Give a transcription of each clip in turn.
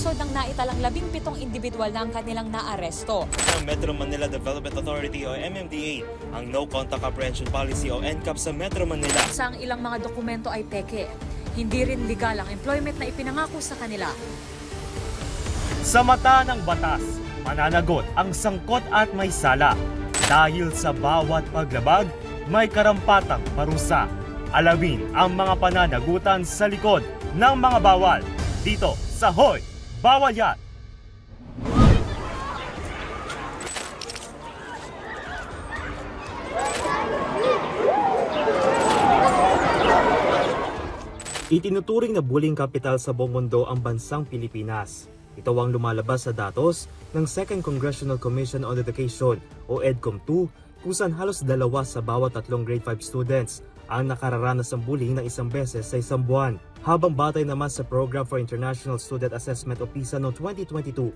lungsod nang naitalang 17 individual na ang kanilang naaresto. Ang Metro Manila Development Authority o MMDA ang No Contact Apprehension Policy o NCAP sa Metro Manila. Sa ang ilang mga dokumento ay peke. Hindi rin legal ang employment na ipinangako sa kanila. Sa mata ng batas, mananagot ang sangkot at may sala. Dahil sa bawat paglabag, may karampatang parusa. Alamin ang mga pananagutan sa likod ng mga bawal dito sa Hoy! Bawal Yan! Itinuturing na bullying capital sa buong mundo ang bansang Pilipinas. Ito ang lumalabas sa datos ng Second Congressional Commission on Education o EDCOM-2 kung saan halos 2 sa bawat 3 grade 5 students ang nakararanas ng bullying ng isang beses sa isang buwan. Habang batay naman sa Program for International Student Assessment o PISA noong 2022,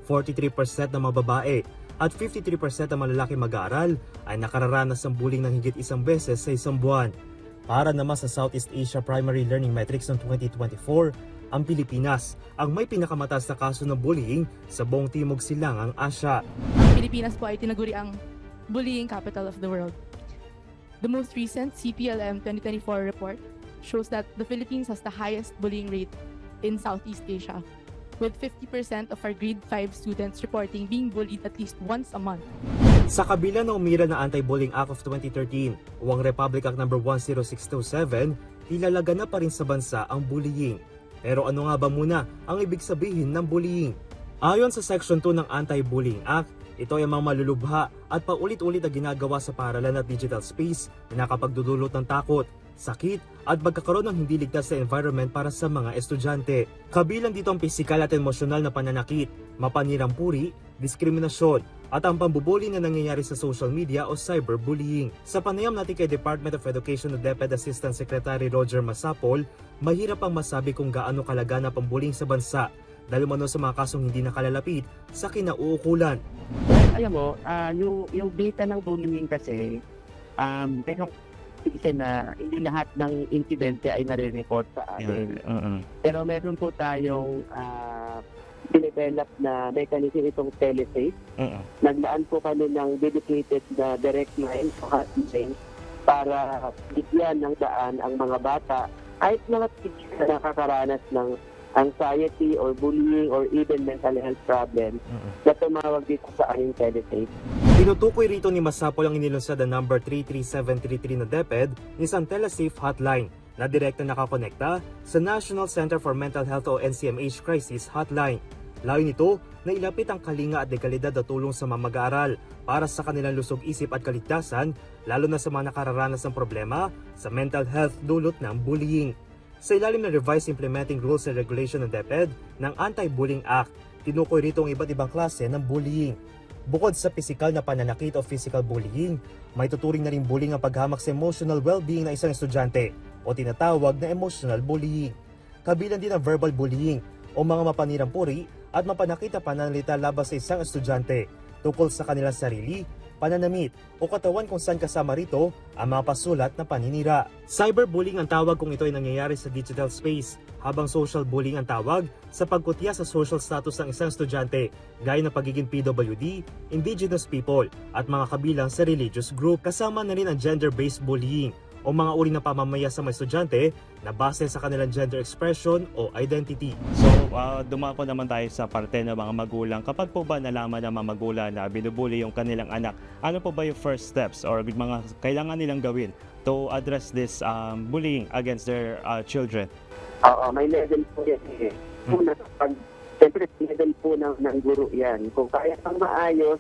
43% ng mga babae at 53% ng malalaki mag-aaral ay nakararanas ng bullying ng higit isang beses sa isang buwan. Para naman sa Southeast Asia Primary Learning Metrics noong 2024, ang Pilipinas ang may pinakamataas na kaso ng bullying sa buong Timog Silangang Asya. Pilipinas po ay tinaguri ang bullying capital of the world. The most recent CPLM 2024 report shows that the Philippines has the highest bullying rate in Southeast Asia, with 50% of our grade 5 students reporting being bullied at least once a month. Sa kabila ng umira na Anti-Bullying Act of 2013 o ang Republic Act No. 10627, tilalaga na pa rin sa bansa ang bullying. Pero ano nga ba muna ang ibig sabihin ng bullying? Ayon sa Section 2 ng Anti-Bullying Act, ito ay mga malulubha at paulit-ulit na ginagawa sa paaralan at digital space na nakapagdudulot ng takot, sakit at magkakaroon ng hindi ligtas na environment para sa mga estudyante. Kabilang dito ang pisikal at emosyonal na pananakit, mapanirang puri, diskriminasyon, at ang pambubuli na nangyayari sa social media o cyberbullying. Sa panayam natin kay Department of Education o DepEd Assistant Secretary Roger Masapol, mahirap ang masabi kung gaano kalaganap ang bullying sa bansa dahil umano sa mga kasong hindi nakalalapit sa kinauukulan. Alam mo, yung data ng bullying kasi, merong isa na hindi lahat ng insidente ay nare-report sa atin. Pero meron po tayong dinevelop na mechanism itong telesafe. Naglaan po kami ng dedicated na direct line o hotline para bigyan ng daan ang mga bata kahit mga teacher na nakakaranas ng anxiety or bullying or even mental health problem na tumawag dito sa aming telesafe. Tinutukoy rito ni Masapol ang inilunsad na number 33733 na DepEd, isang telesafe hotline na direkta nakakonekta sa National Center for Mental Health o NCMH Crisis Hotline. Layo nito na ilapit ang kalinga at dekalidad na tulong sa mga mag-aaral para sa kanilang lusog isip at kaligtasan, lalo na sa mga nakararanas ng problema sa mental health dulot ng bullying. Sa ilalim ng Revised Implementing Rules and Regulation ng DepEd ng Anti-Bullying Act, tinukoy rito ang iba't ibang klase ng bullying. Bukod sa pisikal na pananakit o physical bullying, may tuturing na rin bullying ang paghamak sa emotional well-being ng isang estudyante o tinatawag na emotional bullying. Kabilang din ang verbal bullying o mga mapanirang puri at mapanakit na pananalita laban sa isang estudyante tungkol sa kanilang sarili, pananamit o katawan kung saan kasama rito ang mga pasulat na paninira. Cyberbullying ang tawag kung ito ay nangyayari sa digital space, habang social bullying ang tawag sa pagkutya sa social status ng isang estudyante gaya ng pagiging PWD, indigenous people at mga kabilang sa religious group. Kasama na rin ang gender-based bullying o mga uri ng pamamaya sa mga estudyante na base sa kanilang gender expression o identity. So, dumako naman tayo sa parte ng mga magulang. Kapag po ba nalaman ng mga magulang na binubuli yung kanilang anak, ano po ba yung first steps or mga kailangan nilang gawin to address this bullying against their children? Oo, may level po yan eh. Una, siyempre, level po ng guro yan. Kung kaya pang maayos,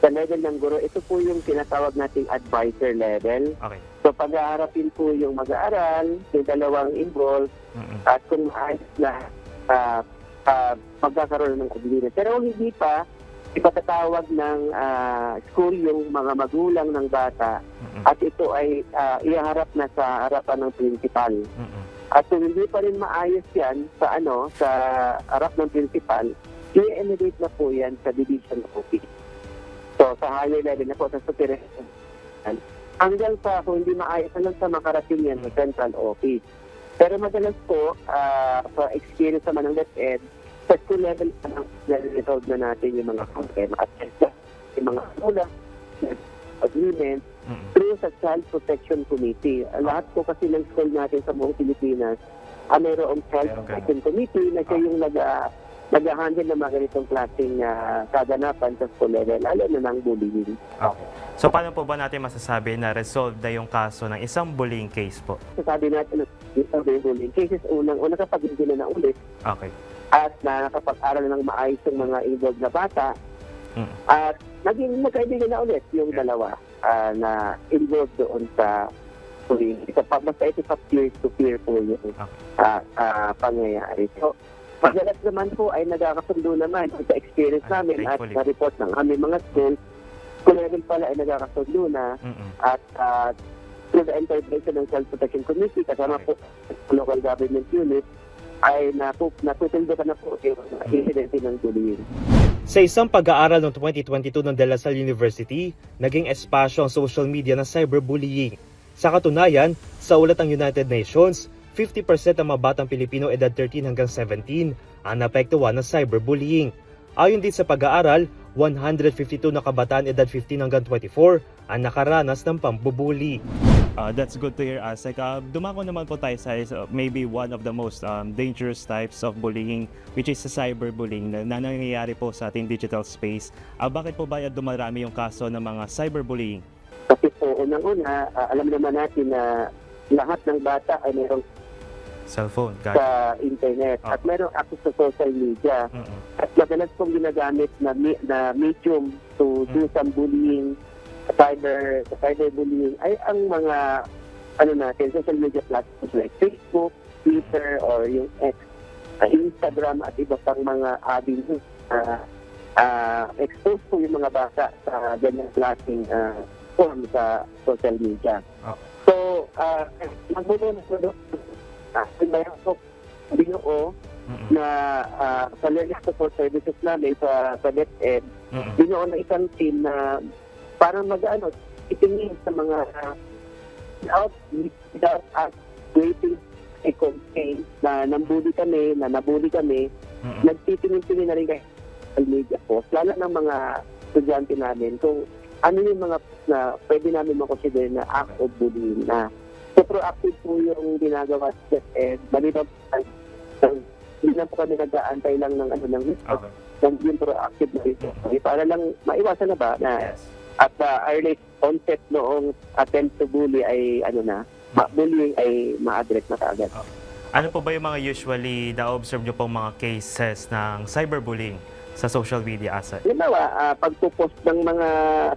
sa level ng guro, ito po yung tinatawag nating advisor level. Okay. So, pag-aarapin po yung mag-aaral, yung dalawang involved, at kung maayos na magkakaroon ng agreement. Pero kung hindi pa, ipatatawag ng school yung mga magulang ng bata at ito ay iharap na sa harapan ng principal. At kung hindi pa rin maayos yan sa harap ng principal, i-elevate na po yan sa division office. So, sa higher level na po, sa supervision. Hanggang sa kung hindi maayos, hanggang sa makarating yan sa central office. Pero madalas po, sa experience naman ng DepEd, Sa school level, na-resolve na natin yung mga problema at yung mga kulang, agreement, through sa Child Protection Committee. Lahat po kasi ng school natin sa buong Pilipinas, mayroong Child Protection Committee na siya yung nag-handle ng mga ganitong klaseng kaganapan sa school level, lalo na ng bullying. Okay. So paano po ba natin masasabi na resolved na yung kaso ng isang bullying case po? Sasabi natin na yung bullying cases, unang kapag hindi na naulit Okay. at nakapag-aral ng maayos yung mga involved na bata, at naging magkaibigan na ulit yung dalawa na involved doon sa bullying. Basta ito sa peer-to-peer po yung pangyayari. So, madalas naman po ay nagkakasundo naman sa experience namin at thankfully. na-report ng aming mga schools. School level pala ay nagkakasundo na at through the intervention ng Child Protection Committee kasama po sa local government unit ay natutundo ka na po yung incident ng bullying. Sa isang pag-aaral noong 2022 ng De La Salle University, naging espasyo ang social media ng cyberbullying. Sa katunayan, sa ulat ng United Nations, 50% ng mga batang Pilipino edad 13 hanggang 17 ang naapektuhan ng cyberbullying. Ayon din sa pag-aaral, 152 na kabataan edad 15 hanggang 24 ang nakaranas ng pambubuli. That's good to hear, Asek. Dumako naman po tayo sa maybe one of the most dangerous types of bullying, which is sa cyberbullying na nangyayari po sa ating digital space. Bakit po ba dumarami yung kaso ng mga cyberbullying? Kasi po, unang-una, alam naman natin na lahat ng bata ay mayroong Cellphone, sa internet at mayroong access sa social media. At madalas pong ginagamit na medium to do some bullying, cyberbullying ay ang mga social media platforms like Facebook, Twitter, or yung X, Instagram at iba pang mga avenues. Expose po yung mga bata sa ganyang klaseng form sa social media. So, magmumuna po doon mayroon po binuo na sa learning support services namin sa DepEd, binuo na isang team na parang itingin sa mga without us waiting a complaint na nabuli kami, nagtitingin-tingin na rin kayo sa media post, lalo ng mga estudyante namin kung ano yung mga na pwede namin makonsider na act of bullying na so proactive po yung ginagawa sa DepEd. Balibang hindi na po kami nag-aantay lang ng report. Yung proactive na rin. Para lang maiwasan na ba na at the early onset noong attempt to bully ay bullying ay ma-address na kaagad. Ano po ba yung mga usually na-observe nyo pong mga cases ng cyberbullying sa social media, Asek? Halimbawa, pagpo-post ng mga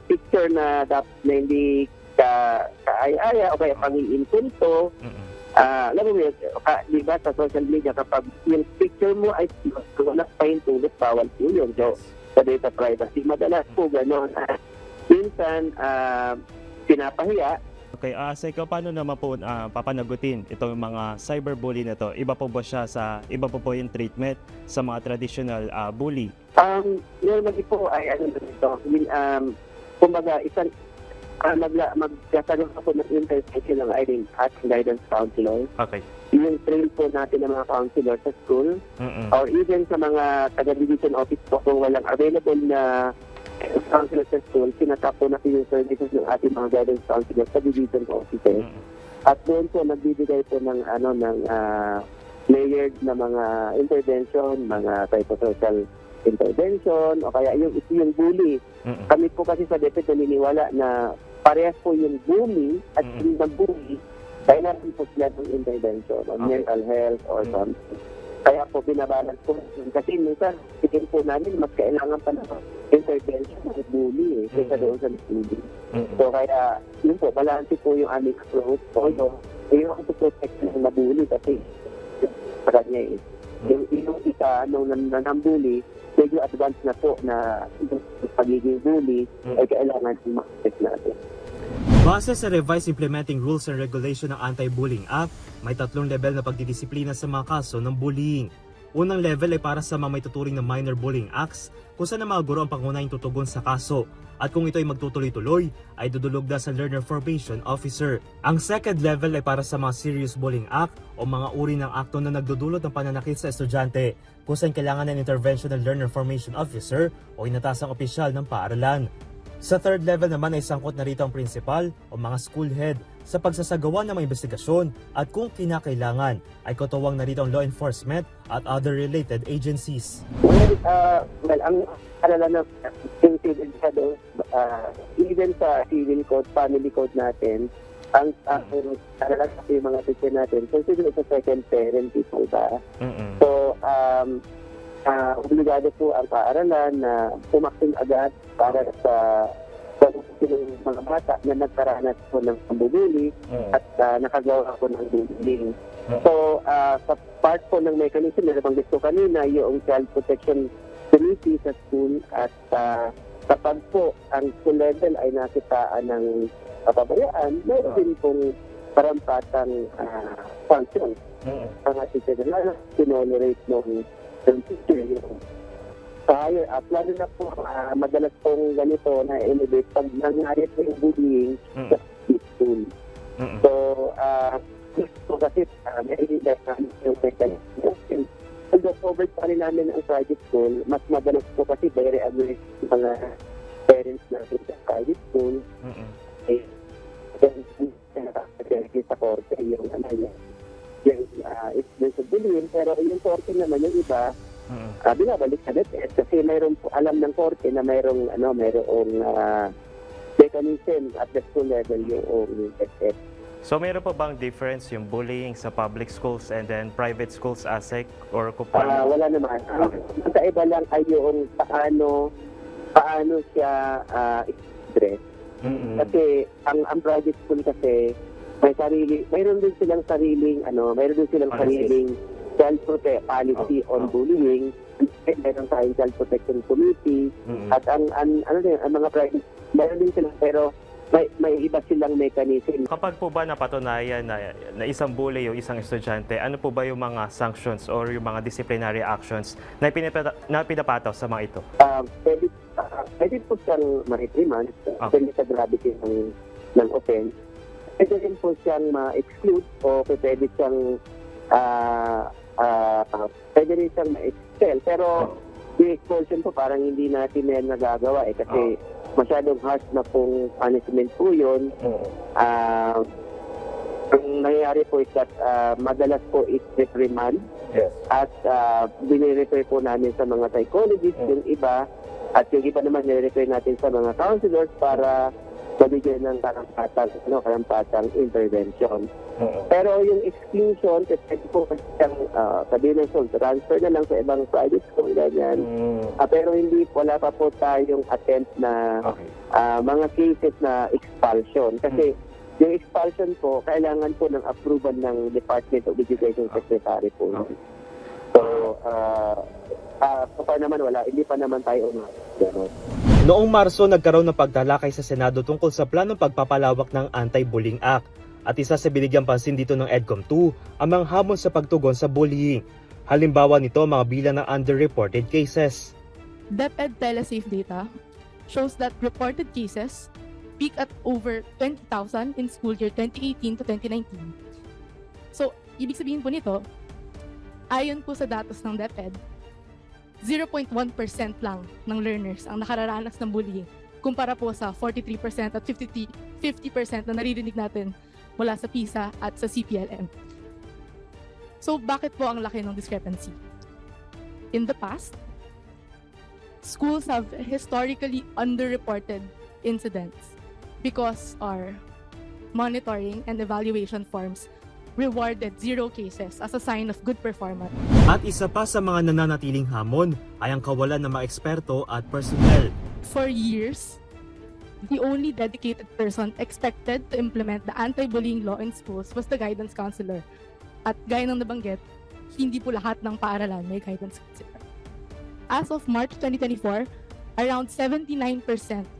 picture na dapat na hindi kaaya-aya o kaya pangiinsulto, alam mo yun, di ba sa social media kapag yung picture mo ay wala pa yung tulot, bawal po yun. So, sa data privacy, madalas po gano'n. Minsan, pinapahiya. Okay, Asek, paano naman po papanagutin itong mga cyberbully na to? Iba po ba siya iba po yung treatment sa mga traditional bully? Normally po ay kumbaga magkakaroon po ng intervention ng ating guidance counselor. Okay. Yung train po natin ng mga counselor sa school or even sa mga taga-division office po kung walang available na counselor sa school, sinatap po natin yung services ng ating mga guidance counselor sa division offices. At doon po nagbibigay po ng layered na mga intervention, mga psychosocial intervention o kaya yung bully. Kami po kasi sa DepEd naniniwala na parehas po yung bully at yung bully, kaya natin po sila ng intervention on mental health or something. Kaya po binabalance po kasi minsan tingin po namin mas kailangan pa ng intervention ng bully kaysa doon sa bully. So kaya yun po, balance po yung aming approach. Although, yung to protect ng nabully kasi sa kanya yung isa nung nanambuli, medyo advanced na po na yung pagiging bully ay kailangan i-protect natin. Base sa Revised Implementing Rules and Regulation ng Anti-Bullying Act, may 3 level na pagdidisiplina sa mga kaso ng bullying. Unang level ay para sa mga may tuturing na minor bullying acts kung saan ang mga guro ang pangunahing tutugon sa kaso at kung ito ay magtutuloy-tuloy ay dudulog na sa Learner Formation Officer. Ang second level ay para sa mga serious bullying act o mga uri ng akto na nagdudulot ng pananakit sa estudyante kung saan kailangan ng intervention ng Learner Formation Officer o inatasang opisyal ng paaralan. Sa third level naman ay sangkot na rito ang principal o mga school head sa pagsasagawa ng mga investigasyon at kung kinakailangan ay katuwang na rito ang law enforcement at other related agencies. Well, ang alala na yung civil shadow, even sa civil code, family code natin, ang alala sa mga teacher natin, consider sa second parent po ba? So, obligado po ang paaralan na pumaksin agad para sa mga bata na nagkaranas po ng pambubuli at nakagawa po ng bullying. So, sa part po ng mechanism na nabanggit ko kanina, yung Child Protection Committee sa school at kapag po ang school level ay nakitaan ng kapabayaan, mayroon din pong parampatang function. Ang teacher na tinolerate ng teacher sa higher up, lalo na po madalas pong ganito na elevate pag nangyari po yung bullying sa school. So, kasi may yung mechanism. Although covered pa rin namin ang private school, mas madalas po kasi very aggressive mga parents natin sa private school. Sa korte yung it's a bullying, pero yung korte naman yung iba, binabalik sa DepEd kasi mayroon po alam ng korte na mayroong mechanism at the school level yung DepEd. So meron po bang difference yung bullying sa public schools and then private schools, ASEC, or kupano? Wala naman. Ang kaiba lang ay yung paano siya i-address. Kasi ang private school kasi mayroon din silang sariling child protect policy on bullying. Mayroon tayong child protection committee at ang mga private mayroon din sila pero may iba silang mechanism. Kapag po ba napatunayan na isang bully o isang estudyante, ano po ba yung mga sanctions or yung mga disciplinary actions na pinapataw sa mga ito? Pwede po siyang ma-reprimand, depende sa gravity ng offense. Pwede rin po siyang ma-exclude o pwede siyang ma-expel. Pero yung expulsion po parang hindi natin yan nagagawa kasi masyadong harsh na pong punishment po yun. Ang nangyayari po is that madalas po is reprimand. Yes. At binirefer po namin sa mga psychologists yung iba at yung iba naman nire-refer natin sa mga counselors para mabigyan ng karampatang intervention. Pero yung exclusion, kasi po siyang sabihin ng transfer na lang sa ibang private school, ganyan. Pero wala pa po tayong attempt na mga cases na expulsion. Kasi yung expulsion po, kailangan po ng approval ng Department of Education Secretary po. So, naman hindi pa naman tayo gano'n. Noong Marso, nagkaroon ng pagtalakay sa Senado tungkol sa planong pagpapalawak ng Anti-Bullying Act. At isa sa binigyang pansin dito ng EDCOM2 ang mga hamon sa pagtugon sa bullying. Halimbawa nito mga bilang ng underreported cases. DepEd Telesafe data shows that reported cases peak at over 20,000 in school year 2018 to 2019. So, ibig sabihin po nito, ayon po sa datos ng DepEd, 0.1% lang ng learners ang nakararanas ng bullying kumpara po sa 43% at 50% na naririnig natin mula sa PISA at sa CPLM. So, bakit po ang laki ng discrepancy? In the past, schools have historically underreported incidents because our monitoring and evaluation forms rewarded 0 cases as a sign of good performance. At isa pa sa mga nananatiling hamon ay ang kawalan ng mga eksperto at personnel. For years, the only dedicated person expected to implement the anti-bullying law in schools was the guidance counselor. At gaya ng nabanggit, hindi po lahat ng paaralan may guidance counselor. As of March 2024, around 79%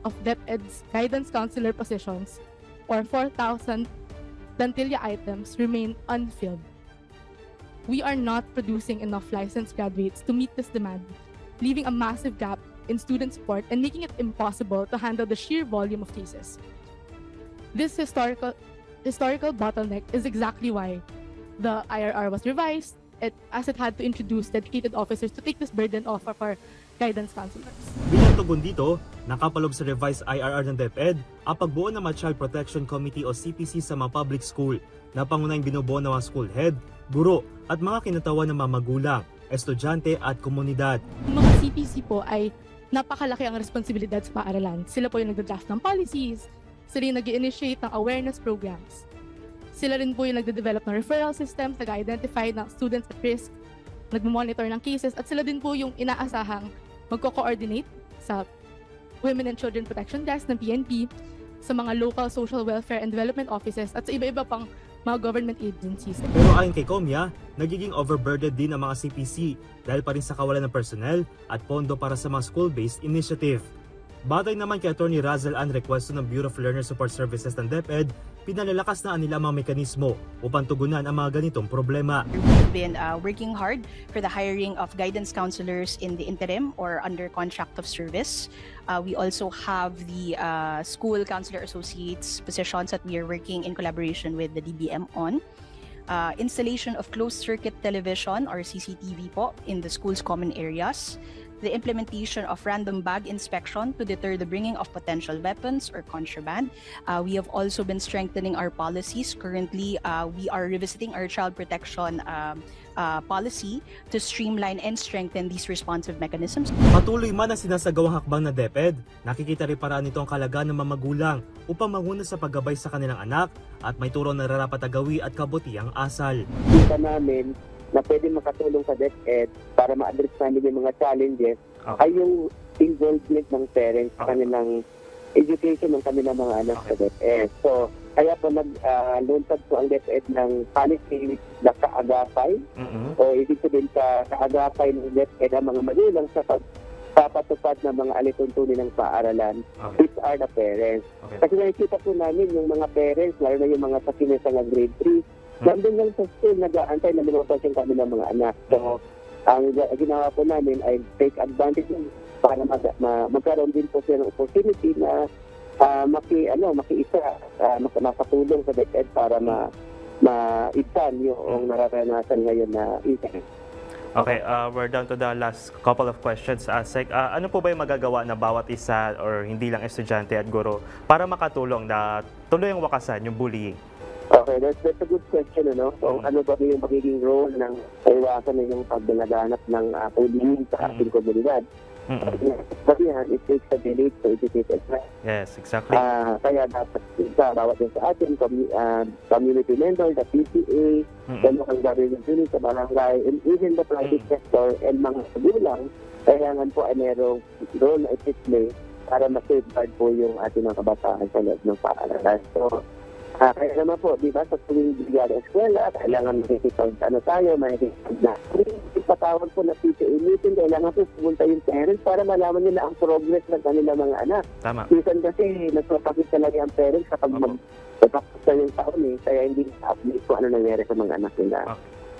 of DepEd's guidance counselor positions, or 4,000 plantilla items, remain unfilled. we are not producing enough licensed graduates to meet this demand, leaving a massive gap in student support and making it impossible to handle the sheer volume of cases. This historical bottleneck is exactly why the IRR was revised, as it had to introduce dedicated officers to take this burden off of our guidance counselors. Bilang tugon dito, nakapalob sa revised IRR ng DepEd ang pagbuo ng mga Child Protection Committee o CPC sa mga public school na pangunahing binubuo ng mga school head, guro at mga kinatawan ng mga magulang, estudyante at komunidad. Yung mga CPC po ay napakalaki ang responsibilidad sa paaralan. Sila po yung nagda-draft ng policies, sila yung nag-initiate ng awareness programs. Sila rin po yung nagde-develop ng referral systems, nag-identify ng students at risk, nag-monitor ng cases, at sila din po yung inaasahang magko-coordinate sa Women and Children Protection Desk ng PNP, sa mga local social welfare and development offices, at sa iba-iba pang mga government agencies. Pero ayon kay Comia, nagiging overburdened din ang mga CPC dahil pa rin sa kawalan ng personnel at pondo para sa mga school-based initiative. Batay naman kay Atty. Razel Ann Requesto ng Bureau of Learner Support Services ng DepEd, pinalalakas na nila mga mekanismo upang tugunan ang mga ganitong problema. We've been working hard for the hiring of guidance counselors in the interim or under contract of service. We also have the school counselor associates positions that we are working in collaboration with the DBM on. Installation of closed-circuit television or CCTV po in the school's common areas. The implementation of random bag inspection to deter the bringing of potential weapons or contraband. We have also been strengthening our policies. Currently, we are revisiting our child protection policy to streamline and strengthen these responsive mechanisms. Patuloy man ang sinasagawang hakbang ng DepEd, nakikita rin paraan nito ang kalagaan ng mga magulang upang manguna sa paggabay sa kanilang anak at may turo na nararapat agawi at kabutiang asal. Kita namin na pwede makatulong sa DepEd para ma-address namin yung mga challenges ay yung involvement ng parents sa kanilang education ng kanilang mga anak sa DepEd. So, kaya po nag-lunsad po ang DepEd ng policy na kaagapay o ibig sabihin kaagapay ng DepEd ang mga magulang sa pagpapatupad ng mga alituntunin ng paaralan, which are the parents. Kasi nakikita po namin yung mga parents, lalo na yung mga pakinesa ng grade 3, nandun lang sa school, nag-aantay na lumabas yung kami ng mga anak. So, ang ginawa po namin ay take advantage para magkaroon din po siya ng opportunity na makatulong sa DepEd para ma-isan yung nararanasan ngayon na incident. Okay, we're down to the last couple of questions. Sek, ano po ba yung magagawa na bawat isa or hindi lang estudyante at guro para makatulong na tuloy ang wakasan yung bullying? Okay, that's a good question, ano? So, ano ba yung magiging role ng iwasan na yung pagdalaganap ng bullying sa ating komunidad? Kasi it takes a village to educate as well. Yes, exactly. Kaya dapat bawat yung sa ating community member, the PTA, the local government unit sa barangay, and even the private sector and mga magulang, kailangan po ay merong role na i-play para ma-safeguard po yung ating mga kabataan sa loob ng paaralan. So, kaya naman po, di ba, sa tuwing bigyan ng eskwela, kailangan makikipag na ipatawag po na PTA meeting, kailangan po pumunta yung parents para malaman nila ang progress ng kanilang mga anak. Tama. Minsan kasi, nagpapakit talaga ang parents kapag magpapakit sa yung taon kaya hindi update po ano nangyari sa mga anak nila.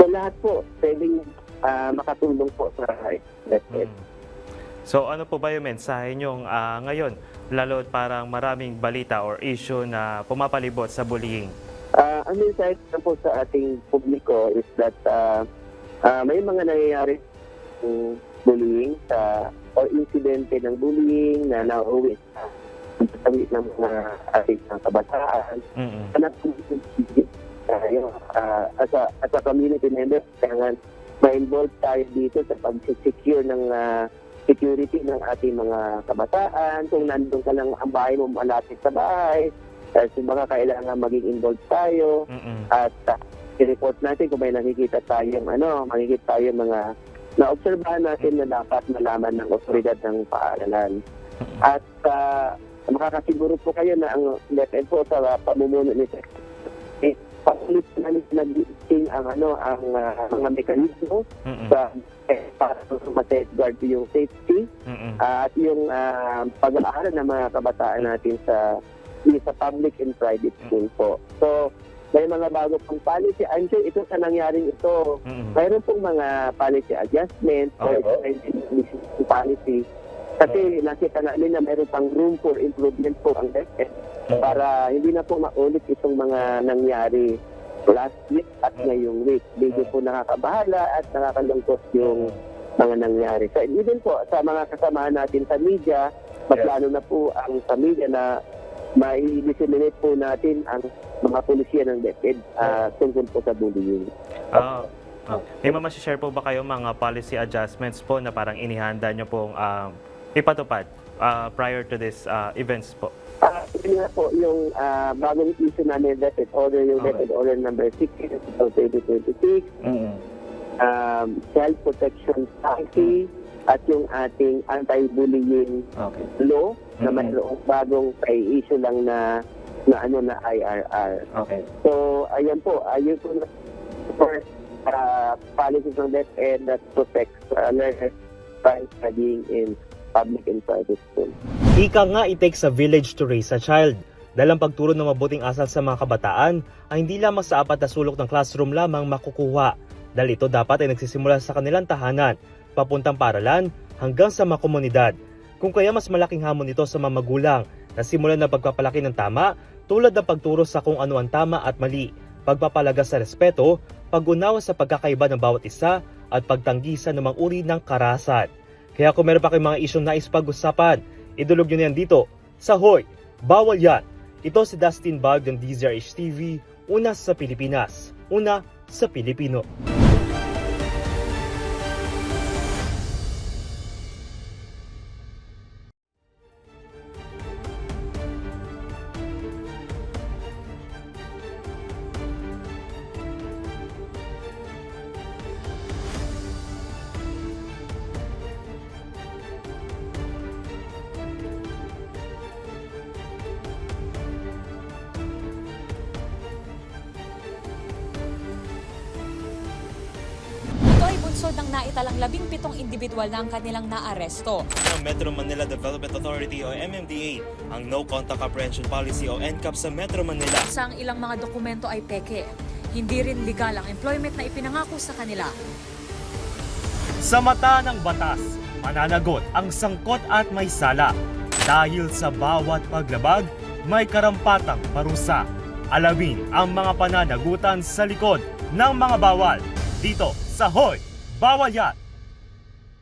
So lahat po, pwedeng makatulong po sa DepEd. So ano po ba yung mensahe nyo ngayon? Lalo parang maraming balita or issue na pumapalibot sa bullying. Ang mensahe po sa ating publiko is that may mga nangyayari bullying or insidente ng bullying na nauwi sa ng mga ating kabataan. As a community member, kailangan ma-involve tayo dito sa pag-secure ng security ng ating mga kabataan. Kung nandun ka lang ang bahay mo malapit sa bahay, kasi baka kailangan maging involved tayo at i-report natin kung may nakikita tayong mga na-obserbahan natin na dapat malaman ng otoridad ng paaralan. At makakasiguro po kayo na ang DepEd po sa pamumuno ni patuloy namin nag-isting ang mga mekanismo para ma-safeguard yung safety at yung pag-aaral ng mga kabataan natin sa public and private school po. So, may mga bago pang policy. I'm sure ito sa nangyaring ito. Mayroon pong mga policy adjustments or policy. Kasi nakita namin na mayroon pang room for improvement po ang DepEd para hindi na po maulit itong mga nangyari last week at ngayong week. Medyo po nakakabahala at nakakalungkot yung mga nangyari. So, even po sa mga kasamahan natin sa media, mas lalo na po ang sa media na mai-disseminate po natin ang mga polisiya ng DepEd tungkol po sa bullying. May share po ba kayo mga policy adjustments po na parang inihanda nyo pong ipatupad prior to this events po? Yun nga po, yung bagong issue namin, DepEd Order, yung DepEd Order number 6 of 2026, Child Protection Policy, at yung ating anti-bullying law na mayroong bagong issue lang na IRR. So, ayan po na first policies ng DepEd that protects learners by studying in public and private school. Ika nga, it takes a village to raise a child. Dahil ang pagturo ng mabuting asal sa mga kabataan ay hindi lamang sa apat na sulok ng classroom lamang makukuha. Dahil ito dapat ay nagsisimula sa kanilang tahanan, papuntang paaralan hanggang sa mga komunidad. Kung kaya mas malaking hamon ito sa mga magulang na simulan ng pagpapalaki ng tama tulad ng pagturo sa kung ano ang tama at mali, pagpapalaga sa respeto, pag-unawa sa pagkakaiba ng bawat isa at pagtanggi sa anumang uri ng karahasan. Kaya kung meron pa kayong mga isyong nais pag-usapan, idulog nyo na yan dito sa Hoy! Bawal Yan! Ito si Dustin Bag ng DZRH TV, una sa Pilipinas, una sa Pilipino. Ito ay bunsod ng naitalang 17 individual na ang kanilang naaresto. Ng Metro Manila Development Authority o MMDA ang No Contact Apprehension Policy o NCAP sa Metro Manila. Sa ang ilang mga dokumento ay peke. Hindi rin legal ang employment na ipinangako sa kanila. Sa mata ng batas, mananagot ang sangkot at may sala. Dahil sa bawat paglabag, may karampatang parusa. Alamin ang mga pananagutan sa likod ng mga bawal. Dito sa Hoy! Bawal Yan!